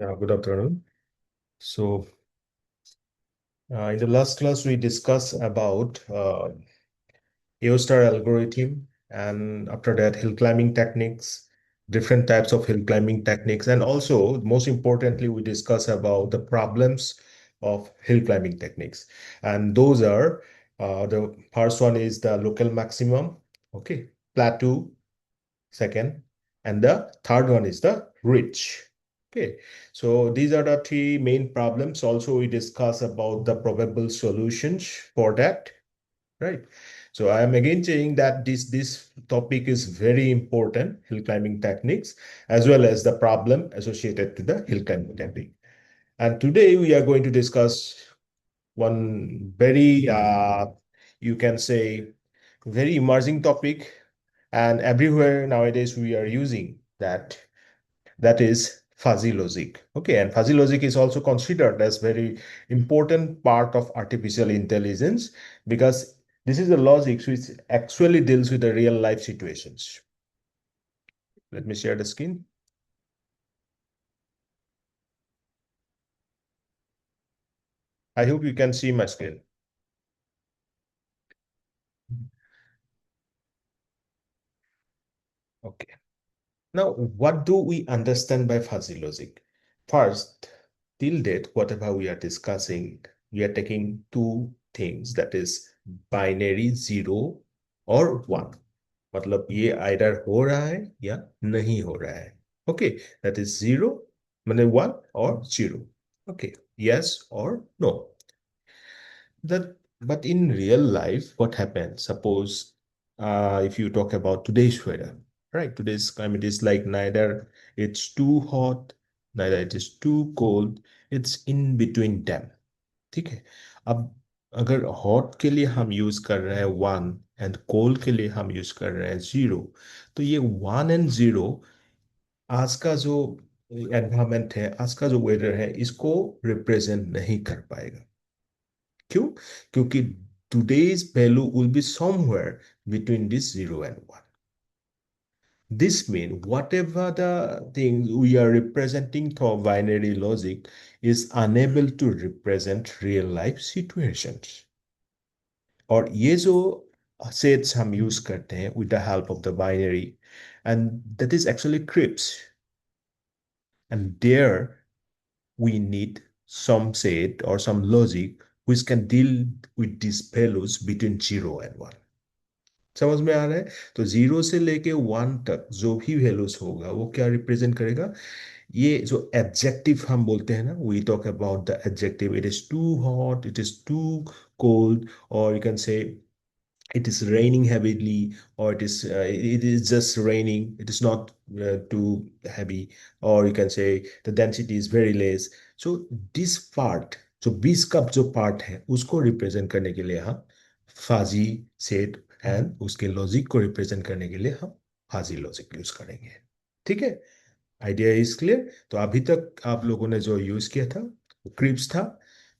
Yeah, good afternoon. So, in the last class, we discussed about Eostar algorithm, and after that, hill climbing techniques, different types of hill climbing techniques, and also, most importantly, we discuss about the problems of hill climbing techniques. And those are the first one is the local maximum, okay, plateau, second, and the third one is the ridge. Okay, so these are the three main problems. Also, we discuss about the probable solutions for that, right? So I am again saying that this topic is very important, hill climbing techniques, as well as the problem associated to the hill climbing technique. And today we are going to discuss one very, you can say, very emerging topic, and everywhere nowadays we are using that. That is fuzzy logic. Okay, and fuzzy logic is also considered as very important part of artificial intelligence because this is a logic which actually deals with the real life situations. Let me share the screen. I hope you can see my screen. Okay. Now, what do we understand by fuzzy logic? First, till date, whatever we are discussing, we are taking two things, that is binary 0 or 1. मतलब ये either हो रहा है या नहीं हो रहा है. Okay, that is 0, मतलब 1 or 0. Okay, yes or no. That, but in real life, what happens? Suppose if you talk about today's weather, right? Today's climate is like neither it's too hot, neither it is too cold. It's in between them. ठीक है. अब अगर hot के लिए हम use कर रहे हैं 1 एंड कोल्ड के लिए हम यूज कर रहे हैं 0, तो ये 1 एंड 0 आज का जो एनवायरमेंट है, आज का जो वेदर है, इसको रिप्रेजेंट नहीं कर पाएगा. क्यों? क्योंकि today's value will be somewhere between this 0 and 1. This means whatever the thing we are representing through binary logic is unable to represent real life situations. और ये जो sets हम use करते हैं with the help of the binary, and that is actually crypts. And there we need some set or some logic which can deal with these values between 0 and 1. समझ में आ रहा है? तो 0 से लेके 1 तक जो भी वैल्यूज होगा वो क्या रिप्रेजेंट करेगा? ये जो एडजेक्टिव हम बोलते हैं ना, we talk about the adjective, it is too hot, it is too cold, और you can say it is raining heavily, or it is just raining, it is not too heavy, or you can say the density is very less. So this part, जो 20 का जो part है उसको represent करने के लिए हम फाजी set and उसके लॉजिक को रिप्रेजेंट करने के लिए हम फाजी लॉजिक यूज करेंगे. ठीक है, आइडिया इज क्लियर. तो अभी तक आप लोगों ने जो यूज किया था वो क्रिप्स था.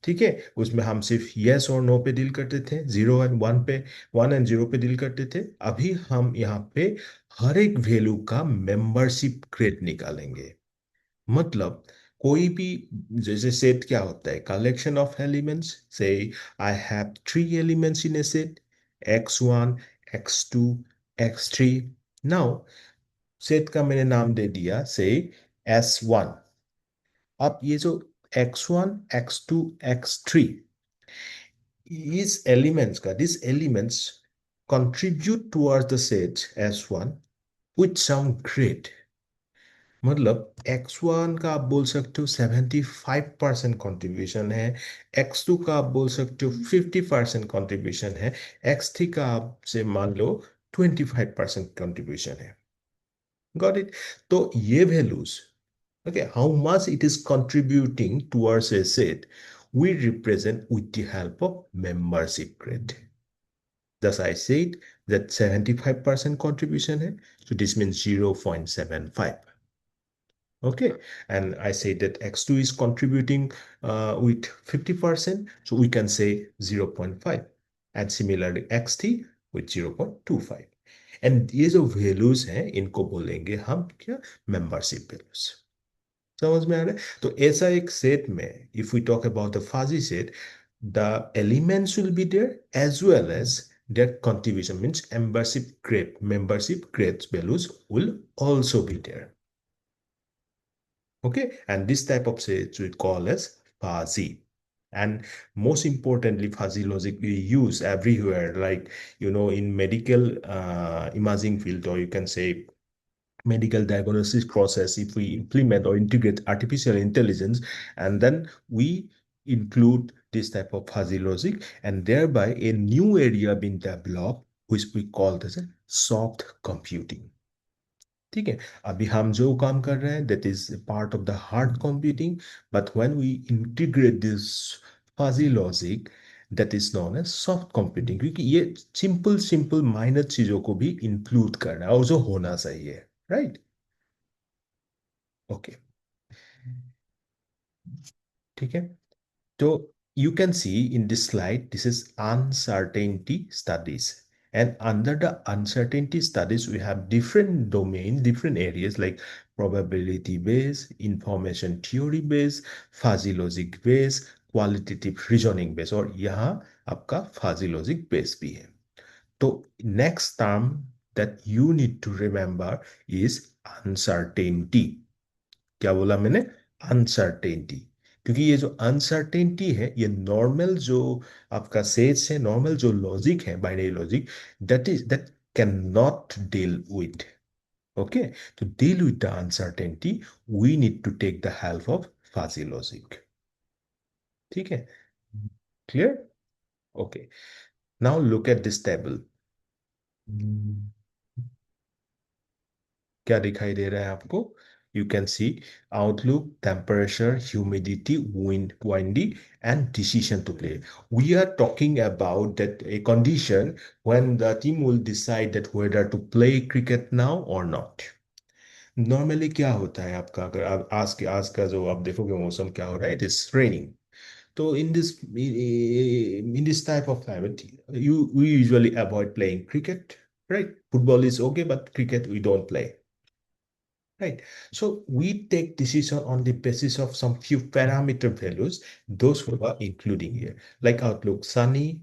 ठीक है, उसमें हम सिर्फ यस और नो पे डील करते थे, 0 एंड 1 पे, 1 एंड 0 पे डील करते थे. अभी हम यहाँ पे हर एक वैल्यू का मेंबरशिप क्रेट निकालेंगे. मतलब कोई भी, जैसे सेट क्या होता है, collection of elements. Say I have 3 elements in a set, x1, x2, x3. Now set का मैंने नाम दे दिया से S1. अब ये जो x1, x2, x3, इस एलिमेंट्स का, this elements contribute towards the set S1 with some grade. मतलब x1 का आप बोल सकते हो 75% कंट्रीब्यूशन है, x2 का आप बोल सकते हो 50% कंट्रीब्यूशन है, x3 का आप से मान लो 25% कंट्रीब्यूशन है. Got it? तो ये values, okay, how much it is contributing towards a set, we represent with the help of membership grade. Thus I said that 75% contribution hai, so this means 0.75. Okay, and I say that x2 is contributing with 50%, so we can say 0.5, and similarly x3 with 0.25. And ये जो values हैं इनको बोलेंगे हम क्या, membership values. समझ में आ रहा है? तो ऐसा एक सेट में if we talk about the fuzzy set, the elements will be there as well as their contribution means membership grades values will also be there. Okay, and this type of sets we call as fuzzy. And most importantly, fuzzy logic we use everywhere, like in medical imaging field, or you can say medical diagnosis process. If we implement or integrate artificial intelligence, and then we include this type of fuzzy logic, and thereby a new area being developed, which we call this soft computing. ठीक है, अभी हम जो काम कर रहे हैं that is part of the hard computing, but when we integrate this fuzzy logic, that is known as soft computing, क्योंकि ये सिंपल सिंपल माइनर चीजों को भी इंक्लूड कर रहा है और जो होना चाहिए, राइट? ओके, ठीक है। So you can see in this slide, this is uncertainty studies. And under the uncertainty studies, we have different domains, different areas like probability based, information theory based, fuzzy logic based, qualitative reasoning based, और यहाँ आपका fuzzy logic based भी है। तो next term that you need to remember is uncertainty. क्या बोला मैंने? Uncertainty. क्योंकि ये जो अनसर्टेनिटी है, ये नॉर्मल जो आपका सेज है, नॉर्मल जो लॉजिक है, binary logic, that can not deal with. Okay, to deal with the uncertainty, we need to take the help of fuzzy logic. ठीक है, clear? Okay, now look at this table. क्या दिखाई दे रहा है आपको? You can see outlook, temperature, humidity, wind, windy, and decision to play. We are talking about that a condition when the team will decide that whether to play cricket now or not. Normally क्या होता है आपका, अगर आप आज का जो आप देखोगे मौसम क्या हो रहा है, it is raining. So in this type of climate, we usually avoid playing cricket, right? Football is okay, but cricket we don't play. Right. So we take decision on the basis of some few parameter values, those who are including here, like outlook sunny,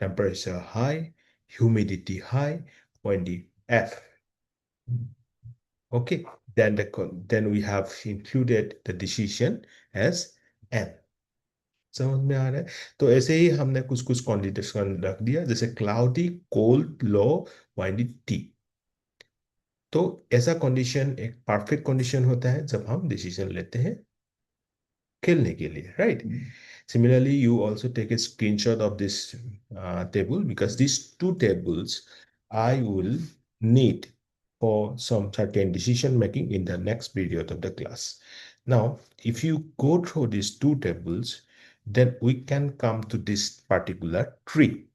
temperature high, humidity high, windy F. Okay. Then we have included the decision as N. समझ में आ रहा है? तो ऐसे ही हमने कुछ कुछ condition रख दिया, जैसे क्लाउडी, कोल्ड, लो, वाइंडी, टी। तो ऐसा कंडीशन एक परफेक्ट कंडीशन होता है जब हम डिसीजन लेते हैं खेलने के लिए, right? Similarly, you also take a screenshot of this table, because these two tables I will need for some certain decision making in the next period of the class. Now, if you go through these two tables, then we can come to this particular tree.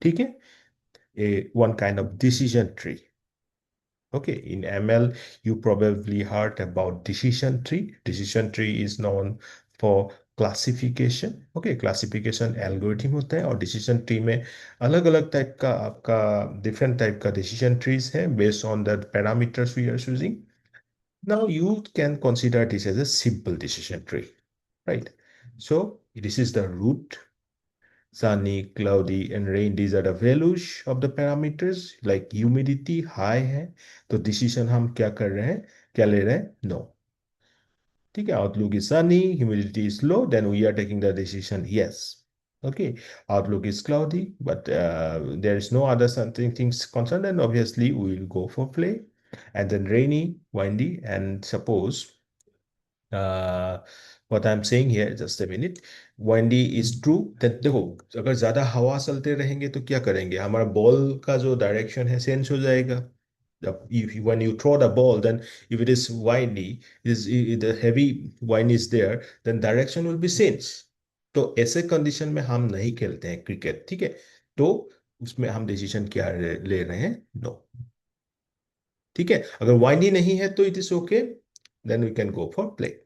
ठीक है? One kind of decision tree. Okay, in ML, you probably heard about decision tree. Decision tree is known for classification. Okay, classification algorithm होता है, और decision tree में अलग अलग type का आपका different टाइप का decision trees है based on the parameters we are choosing. Now you can consider this as a simple decision tree, right? So this is the root. Sunny, cloudy, and rain, these are the values of the parameters. Like humidity high है, तो decision हम क्या कर रहे हैं, क्या ले रहे हैं? No. ठीक है, outlook is sunny, humidity is low, then we are taking the decision yes. Okay, outlook is cloudy, but there is no other something things concerned, and obviously we will go for play. And then rainy, windy, and suppose what I'm saying here, just a minute, windy is true, then देखो, अगर ज्यादा हवा चलते रहेंगे तो क्या करेंगे, हमारा बॉल का जो डायरेक्शन है चेंज हो जाएगा। When you throw the ball, then if it is windy, the heavy wind is there, then direction will be changed. तो ऐसे कंडीशन में हम नहीं खेलते हैं क्रिकेट, ठीक है? तो उसमें हम डिसीजन क्या ले रहे हैं? नो। ठीक है, अगर वाइंडी नहीं है तो it is okay, then we can go for play.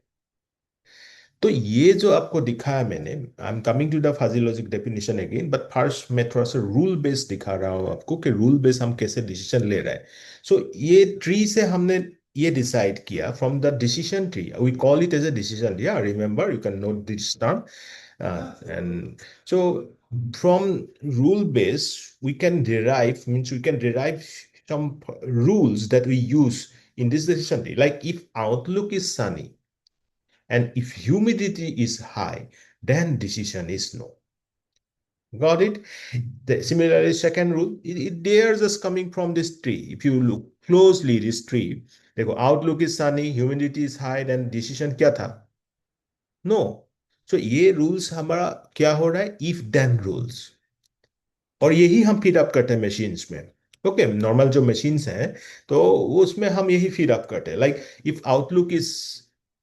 तो ये जो आपको दिखाया मैंने, I am coming to the fuzzy logic definition again, but first मैं थोड़ा सा रूल बेस्ड दिखा रहा हूं आपको कि रूल बेस्ड हम कैसे डिसीजन ले रहे हैं। सो ये ट्री से हमने ये decide किया from the decision tree. We call it as a decision tree. Yeah, remember, you can note this term. And so from rule base, we can derive, means we can derive some rules that we use in this decision tree. Like if outlook is sunny and if humidity is high, then decision is no. Got it? Similarly, second rule, they are just coming from this tree. If you look closely this tree, देखो outlook is sunny, humidity is high, then decision क्या था? No. So ये rules हमारा क्या हो रहा है? If then rules. और यही हम फीड अप करते हैं मशीन्स में. ओके, नॉर्मल जो मशीन्स हैं तो उसमें हम यही फीड अप करते हैं. Like if outlook is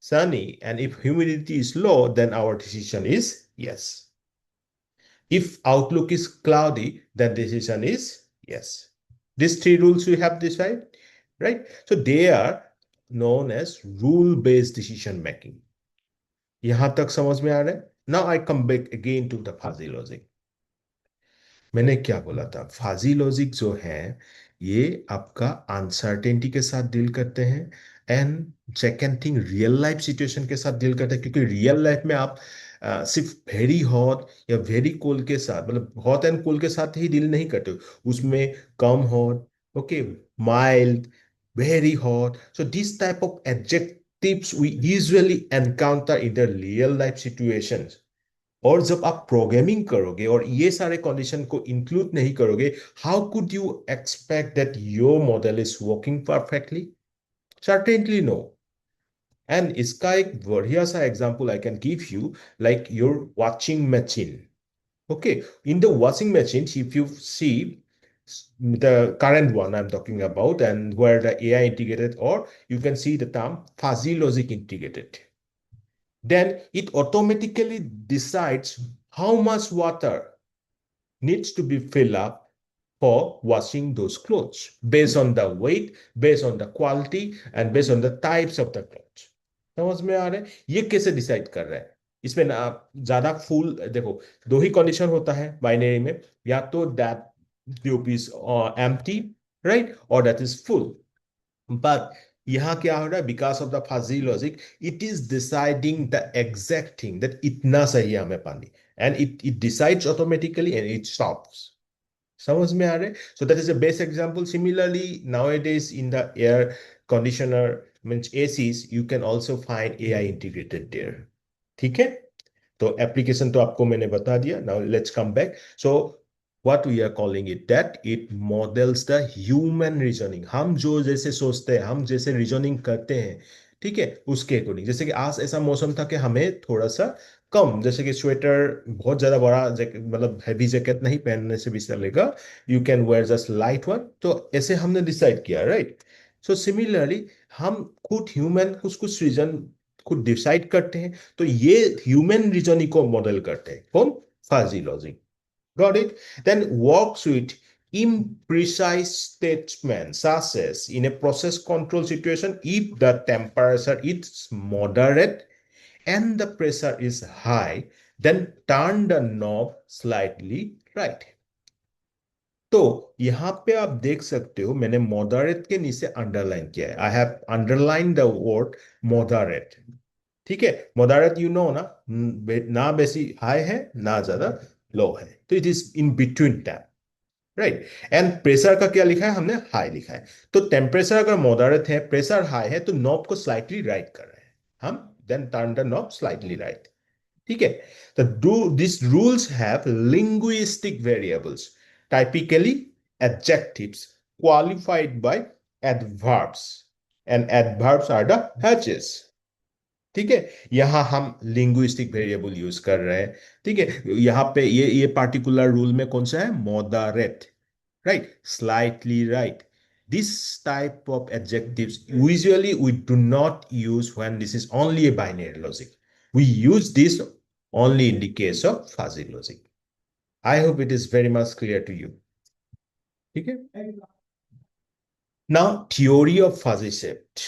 sunny and if humidity is low, then our decision is yes. If outlook is cloudy, then decision is yes. These three rules we have decided, right? So they are known as rule-based decision making. यहां तक समझ में आ रहा है? Now I come back again to the fuzzy logic. मैंने क्या बोला था? फाजी लॉजिक जो है ये आपका अनसर्टेनिटी के साथ डील करते हैं and second thing real life situation के साथ डील करते हैं, क्योंकि रियल लाइफ में आप सिर्फ वेरी हॉट या वेरी कोल्ड के साथ, मतलब हॉट एंड कोल्ड के साथ ही डील नहीं करते हो, उसमें कम hot, okay, mild, very hot. So this type of adjectives we usually encounter in the real life situations. और जब आप प्रोग्रामिंग करोगे और ये सारे कंडीशन को इंक्लूड नहीं करोगे, how could you expect that your model is working perfectly? Certainly no. And इसका एक बढ़िया सा example I can give you, like your washing machine. Okay, in the washing machine, if you see the current one I'm talking about, and where the AI integrated, or you can see the term fuzzy logic integrated, then it automatically decides how much water needs to be filled up for washing those clothes based on the weight, based on the quality, and based on the types of the clothes. समझ में आ रहा है ये कैसे decide कर रहा है? इसमें ना ज्यादा फुल, देखो दो ही कंडीशन होता है बाइनरी में, या तो that tube is empty, right, और दैट इज फुल. बट यहाँ क्या हो रहा है? Because of the fuzzy logic, it is deciding the exact thing that इतना सही है हमें पानी, and it decides automatically and it stops. समझ में आ रहे? So that is a best example. Similarly nowadays in the air conditioner means ACs, you can also find AI integrated there. ठीक है, तो एप्लीकेशन तो आपको मैंने बता दिया. Now let's come back. So what we are calling it, that it models the human reasoning. हम जो जैसे सोचते हैं, हम जैसे रीजनिंग करते हैं, ठीक है, उसके अकॉर्डिंग. जैसे कि आज ऐसा मौसम था कि हमें थोड़ा सा कम, जैसे कि स्वेटर बहुत ज्यादा बड़ा जैकेट, मतलब हैवी जैकेट नहीं पहनने से भी चलेगा, you can wear just light one. तो ऐसे हमने डिसाइड किया, राइट? सो सिमिलरली हम खुद ह्यूमन कुछ कुछ रीजन खुद डिसाइड करते हैं, तो ये ह्यूमन रीजनिंग को मॉडल करते हैं. कौन? फाजी logic. Got it? Then works with imprecise statements such as in a process control situation, if the temperature is moderate and the pressure is high, then turn the knob slightly right. तो यहां पे आप देख सकते हो मैंने moderate के नीचे अंडरलाइन किया है. I have underline the word moderate. ठीक है, मॉडरेट यू नो ना, ना बेसी हाई है ना ज्यादा लो है, तो it is in between that, right. And pressure का क्या लिखा है? हमने हाई लिखा है. तो टेम्परेचर अगर मॉडरेट है, प्रेशर हाई है, तो नॉब को स्लाइटली राइट कर रहे हैं हम. Then turn the knob slightly right. ठीक है, तो do this rules have linguistic variables, typically adjectives qualified by adverbs, and adverbs are the hedges. ठीक है, यहां हम लिंग्विस्टिक वेरिएबल यूज कर रहे हैं. ठीक है, यहां पे ये पार्टिकुलर रूल में कौन सा है? Moderate, right, slightly right. This type of adjectives usually we do not use when this is only a binary logic. We use this only in the case of fuzzy logic. I hope it is very much clear to you. Okay? Now, theory of fuzzy shift.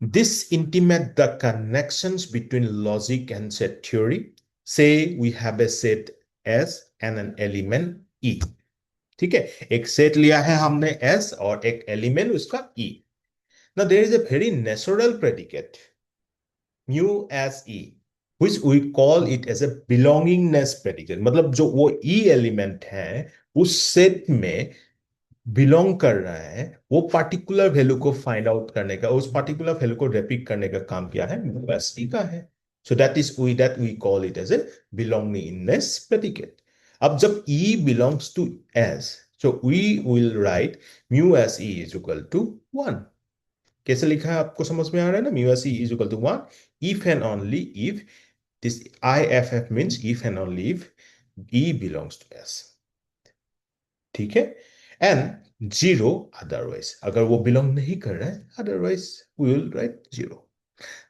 This intimate the connections between logic and set theory. Say we have a set S and an element E. ठीक है, एक set लिया है हमने S और एक element उसका E. Now there is a very natural predicate mu S E which we call it as a belongingness predicate, मतलब जो वो ई एलिमेंट है उस सेट में बिलोंग कर रहा है, वो पार्टिकुलर वैल्यू को फाइंड आउट करने का, उस पार्टिकुलर वैल्यू को रेपिक करने का काम किया है यूनिवर्सिटी का है। So that we call it as a belongingness predicate. अब जब E belongs to S, so we will write mu S E is equal to 1। कैसे लिखा है आपको समझ में आ रहा है ना? Mu S E is equal to 1 if and only if this I F F means if and only if E belongs to S. ठीक है, एंड जीरो अदरवाइज, अगर वो बिलोंग नहीं कर रहा है, otherwise we will write zero.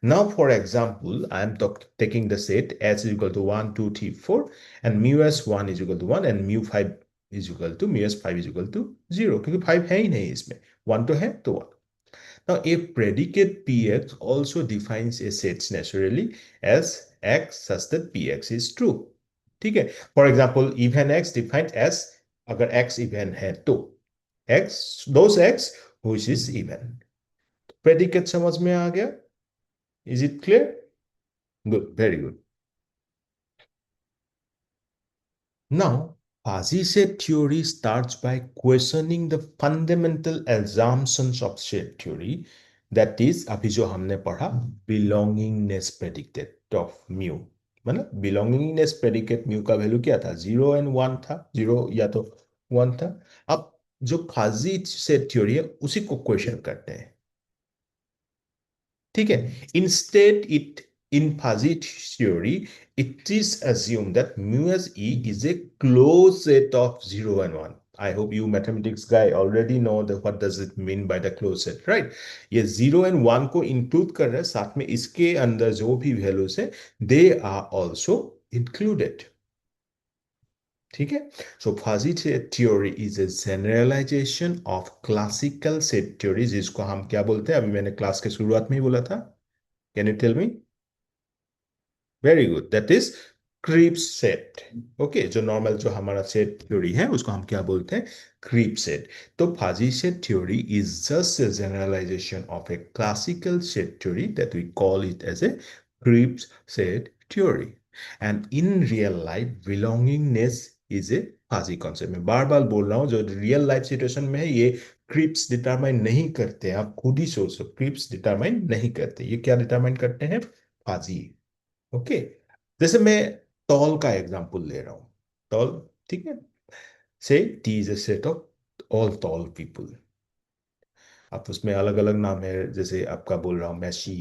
Now, for example, I am taking the set s is equal to 1, 2, 3, 4, and mu s1 is equal to 1, and mu 5 is equal to mu s5 is equal to 0, क्योंकि 5 है ही नहीं इसमें, 1 तो है तो 1। Now, a predicate px also defines a set naturally as x such that px is true। ठीक है, for example, even x defined as, अगर x even है तो x, those x which is even। predicate समझ में आ गया? Is it clear? Good, very good. Now, fuzzy set theory starts by questioning the fundamental assumptions of set theory. That is, अभी जो हमने पढ़ा belongingness predicate of mu, मतलब belongingness predicate mu का value क्या था? 0 और 1 था, 0 या तो 1 था। अब जो fuzzy set theory है उसी को क्वेश्चन करते हैं। ठीक है, instead it in fuzzy theory it is assumed that mu as e is a closed set of 0 and 1। I hope you mathematics guy already know that what does it mean by the closed set, right? ये 0 and 1 को include कर रहा है, साथ में इसके अंदर जो भी वैल्यूज है they are also included। ठीक है, so fuzzy theory is a generalisation of classical set theory, जिसको हम क्या बोलते हैं? अभी मैंने क्लास के शुरुआत में ही बोला था। Can you tell me? Very good, that is crisp set. Okay, जो नॉर्मल जो हमारा सेट थ्योरी है उसको हम क्या बोलते हैं? Crisp set. तो fuzzy set theory is just a generalisation of a classical set theory that we call it as a crisp set theory. And in real life belongingness is a fuzzy concept. मैं बार बार बोल रहा हूँ, जो real life situation में है ये Cripps determine नहीं करते। आप खुद ही सोचो, क्रिप्स डिटरमाइन नहीं करते, ये क्या डिटरमाइन करते हैं? फाजी। ओके, जैसे मैं तौल का एग्जांपल ले रहा हूं। तौल, ठीक है, से T is a set of all तौल पीपल। आप उसमें अलग अलग नाम है, जैसे आपका बोल रहा हूँ मैशी,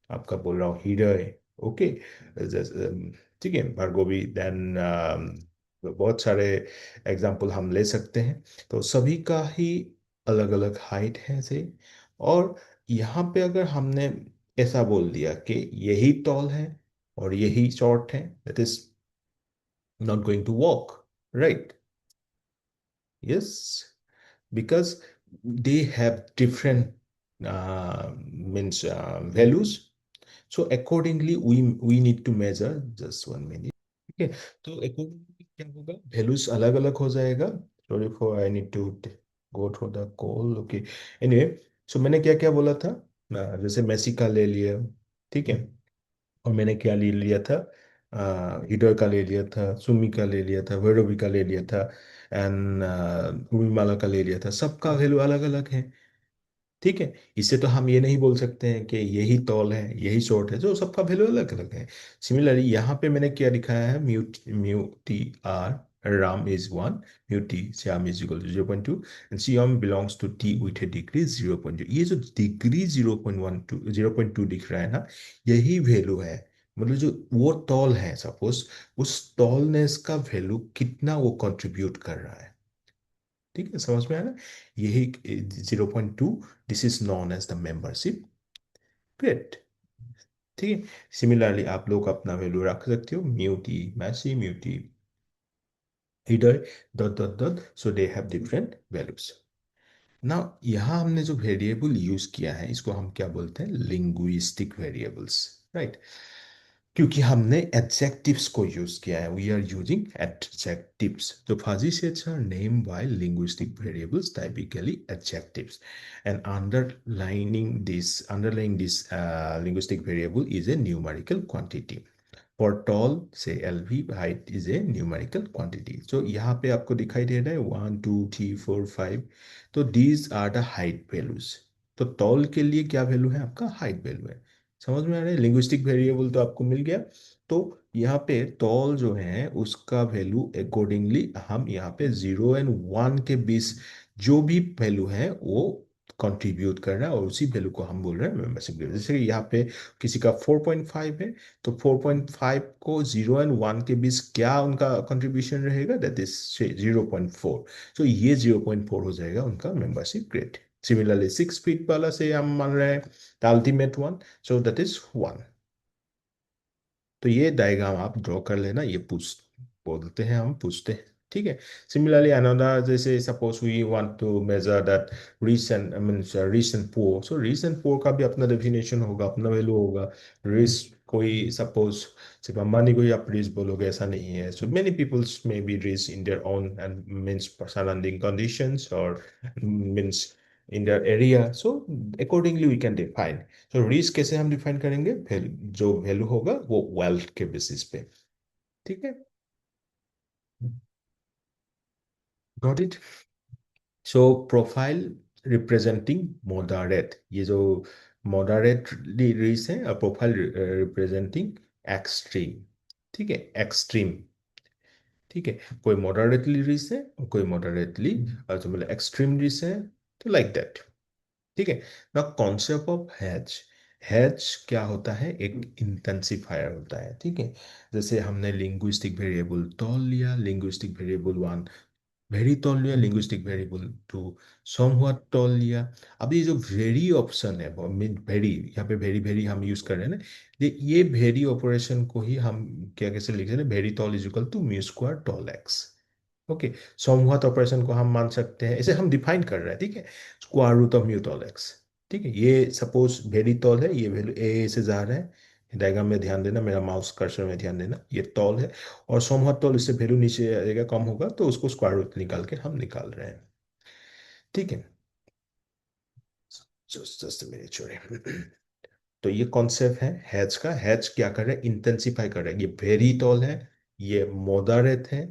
आपका बोल रहा हूँ हृदय। ओके, ठीक है, भार्गवी, देन बहुत सारे एग्जांपल हम ले सकते हैं। तो सभी का ही अलग अलग हाइट है से, और यहाँ पे अगर हमने ऐसा बोल दिया कि यही टॉल है और यही शॉर्ट है, that is not going to work, right? Yes, because they have different means values. So accordingly, we need to measure, just 1 minute। ठीक है, तो accordingly क्या होगा? values अलग अलग हो जाएगा। Sorry for I need to go through the call। Okay, anyway, so मैंने क्या क्या बोला था? जैसे मेसी का ले लिया, ठीक है, और मैंने क्या ले लिया था? हिडर का ले लिया था, सुमी का ले लिया था, भैरवी का ले लिया था, एंड रूबीमाला का ले लिया था। सबका वैल्यू अलग अलग है। ठीक है, इससे तो हम ये नहीं बोल सकते हैं कि यही तौल है यही शॉर्ट है, जो सबका वैल्यू अलग अलग है। सिमिलरली यहाँ पे मैंने क्या दिखाया है? Mu mu T R Ram is 1, mu T Shyam is equal to 0.2, and Shyam belongs to T with a degree 0.2। ये जो डिग्री 0.12 0.2 दिख रहा है ना, यही वैल्यू है। मतलब जो वो तौल है, सपोज उस तौलनेस का वैल्यू कितना वो कंट्रीब्यूट कर रहा है। ठीक है, समझ में आया ना? यही 0.2, this is known as the membership grade. ठीक है, सिमिलरली आप लोग अपना वैल्यू रख सकते हो, mu T Macy, mu T Heather, dot dot dot, so they have different values. ना, यहाँ हमने जो वेरिएबल यूज किया है इसको हम क्या बोलते हैं? Linguistic variables, right? क्योंकि हमने एडजेक्टिव्स को यूज किया है, वी आर यूजिंग एडजेक्टिव्स. तो fuzzy sets are named by linguistic variables, typically adjectives, and underlying this linguistic variable is a numerical quantity. For tall, say LV, height is a numerical quantity. So यहाँ पे आपको दिखाई दे रहा है 1 2 3 4 5. तो these are the height values. तो tall के लिए क्या वैल्यू है आपका? हाइट वैल्यू है. समझ में आ रहा है? लिंग्विस्टिक वेरिएबल तो आपको मिल गया. तो यहाँ पे tall जो है उसका वैल्यू अकॉर्डिंगली हम यहाँ पे 0 और 1 के बीच जो भी वैल्यू है वो कंट्रीब्यूट कर रहा है, और उसी वैल्यू को हम बोल रहे हैं मेंबरशिप ग्रेड. जैसे कि यहाँ पे किसी का 4.5 है, तो 4.5 को 0 और 1 के बीच क्या उनका कंट्रीब्यूशन रहेगा? That is 0.4. सो ये 0.4 हो जाएगा उनका मेंबरशिप ग्रेड. सिमिलरली 6 फीट वाला से हम मान रहे हैं the ultimate one, so that is 1. तो ये डायग्राम आप ड्रॉ कर लेना. ये पूछ बोलते हैं, हम पूछते हैं. ठीक है. सिमिलरली अनदर, जैसे suppose we want to measure that rich and means rich and poor. So rich and poor का भी अपना डेफिनेशन होगा, अपना वैल्यू होगा. रिस कोई सपोज सिर्फ अंबानी को ही आप रिच बोलोगे ऐसा नहीं है. So many peoples may be rich in their own and means surrounding conditions और means in their area. So accordingly we can define. तो रिस्क कैसे हम डिफाइन करेंगे? जो वैल्यू होगा वो वेल्थ के बेसिस पे. ठीक है. Got it. So profile representing moderate, ये जो मॉडरेट रिस्क है, और प्रोफाइल रिप्रेजेंटिंग एक्सट्रीम. ठीक है, एक्सट्रीम. ठीक है. कोई मॉडरेटली रिस्क है और कोई मॉडरेटली जो मतलब एक्सट्रीम रिस्क है. तो लाइक दैट. ठीक है. ना कॉन्सेप्ट ऑफ हैच. हैच क्या होता है? एक इंटेंसिफायर होता है. ठीक है. जैसे हमने लिंग्विस्टिक वेरिएबल तौल लिया, लिंग्विस्टिक वेरिएबल वन वेरी तौल लिया, लिंग्विस्टिक वेरिएबल टू समव्हाट तौल लिया. अब ये जो वेरी ऑप्शन है, मीन वेरी, यहाँ पे वेरी वेरी हम यूज कर रहे हैं ना. ये वेरी ऑपरेशन को ही हम क्या कैसे लिख रहे हैं? Very tall is equal to mu square tall x. Okay. समूहत ऑपरेशन को हम मान सकते हैं, इसे हम डिफाइन कर रहे हैं. ठीक है. Square root of mu tall X. ठीक है. ये सपोज वेरी तॉल है, ये वैल्यू ए से जा रहा है. डायग्राम में ध्यान देना, मेरा माउस कर्सर में ध्यान देना. ये तॉल है. और समूहत तॉल, इससे वैल्यू नीचे आएगा, कम होगा, तो उसको स्क्वायर रूट निकाल के हम निकाल रहे हैं. ठीक है. Just minute. तो ये कॉन्सेप्ट है हैच का. हैच क्या कर रहा है? इंटेंसिफाई कर रहा है. ये वेरी टॉल है, ये मॉडरेट है,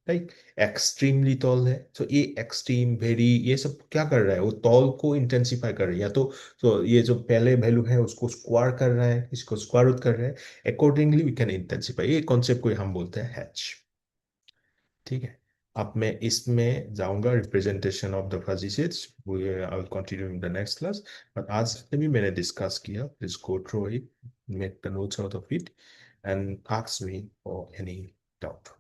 लाइक एक्सट्रीमली टॉल है. तो ये एक्सट्रीम, वेरी, ये सब क्या कर रहा है? वो टॉल को इंटेंसिफाई कर रहा है. या तो ये जो पहले वैल्यू है उसको स्क्वायर कर रहा है, इसको स्क्वायर रूट कर रहा है. Accordingly we can intensify. ये कॉन्सेप्ट को हम बोलते हैं हैच. ठीक है. अब मैं इसमें जाऊंगा representation of the fuzzy sets. I will continue in the next class. But आज भी मैंने डिस्कस किया. Please go through it, make the notes out of it, and ask me for any doubt.